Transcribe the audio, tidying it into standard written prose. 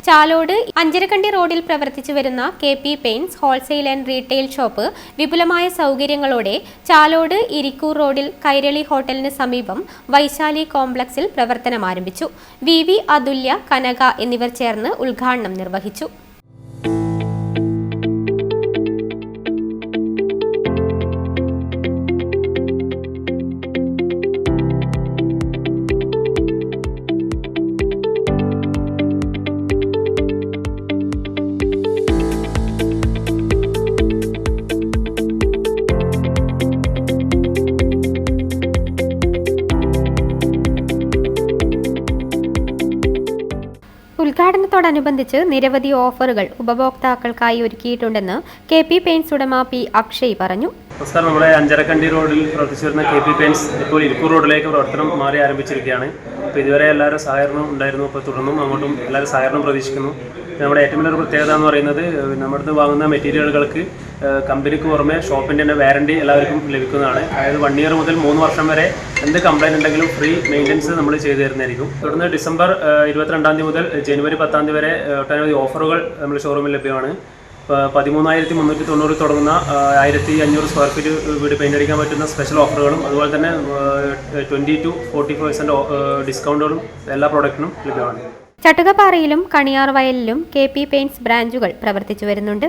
ചാലോട് അഞ്ചരക്കണ്ടി റോഡിൽ പ്രവർത്തിച്ചു വരുന്ന KP paints wholesale and retail shop വിപുലമായ സൗകര്യങ്ങളോടെ ചാലോട് ഇരിക്കൂർ റോഡിൽ കൈരളി ഹോട്ടലിന് സമീപം വൈശാലി കോംപ്ലക്സിൽ പ്രവർത്തനം ആരംഭിച്ചു. VV അതുല്യ, കനക എന്നിവർ ചേർന്ന് ഉദ്ഘാടനം നിർവഹിച്ചു. ഉദ്ഘാടനത്തോടനുബന്ധിച്ച് നിരവധി ഓഫറുകൾ ഉപഭോക്താക്കൾക്കായി ഒരുക്കിയിട്ടുണ്ടെന്ന് KP പെയിന്റ്സ് ഉടമ P. അക്ഷയ് പറഞ്ഞു. നമസ്കാരം. നമ്മുടെ അഞ്ചരക്കണ്ടി റോഡിൽ പ്രവർത്തിച്ചു വരുന്ന KP പെയിന്റ്സ് ഇപ്പോൾ ഇരിക്കൂർ റോഡിലേക്ക് പ്രവർത്തനം മാറി ആരംഭിച്ചിരിക്കുകയാണ്. അപ്പോൾ ഇതുവരെ എല്ലാവരും സഹകരണം ഉണ്ടായിരുന്നു. അപ്പോൾ തുടർന്നും അങ്ങോട്ടും എല്ലാവരും സഹകരണം പ്രതീക്ഷിക്കുന്നു. നമ്മുടെ ഏറ്റവും വലിയൊരു പ്രത്യേകത എന്ന് പറയുന്നത് നമ്മുടെ അടുത്ത് വാങ്ങുന്ന മെറ്റീരിയലുകൾക്ക് കമ്പനിക്ക് പുറമെ ഷോപ്പിൻ്റെ തന്നെ വാറണ്ടി എല്ലാവർക്കും ലഭിക്കുന്നതാണ്. അതായത് 1 ഇയർ മുതൽ 3 വർഷം വരെ എന്ത് കംപ്ലൈൻറ്റ് ഉണ്ടെങ്കിലും ഫ്രീ മെയിൻ്റനൻസ് നമ്മൾ ചെയ്തു തരുന്നതായിരിക്കും. തുടർന്ന് ഡിസംബർ 22-ാം തീയതി മുതൽ ജനുവരി 10-ാം തീയതി വരെ ഒട്ടനവധി ഓഫറുകൾ നമ്മൾ ഷോറൂമിൽ ലഭ്യമാണ്. 13,390 തുടങ്ങുന്ന 1,500 സ്ക്വയർ ഫീറ്റ് വീട് പെയിൻ്റ് അടിക്കാൻ പറ്റുന്ന സ്പെഷ്യൽ ഓഫറുകളും അതുപോലെ തന്നെ 20 to 40% ഡിസ്കൗണ്ടുകളും എല്ലാ പ്രോഡക്റ്റിനും ലഭ്യമാണ്. ചട്ടുകപ്പാറയിലും കണിയാർ വയലിലും KP പെയിന്റ്സ് ബ്രാഞ്ചുകൾ പ്രവർത്തിച്ചു വരുന്നുണ്ട്.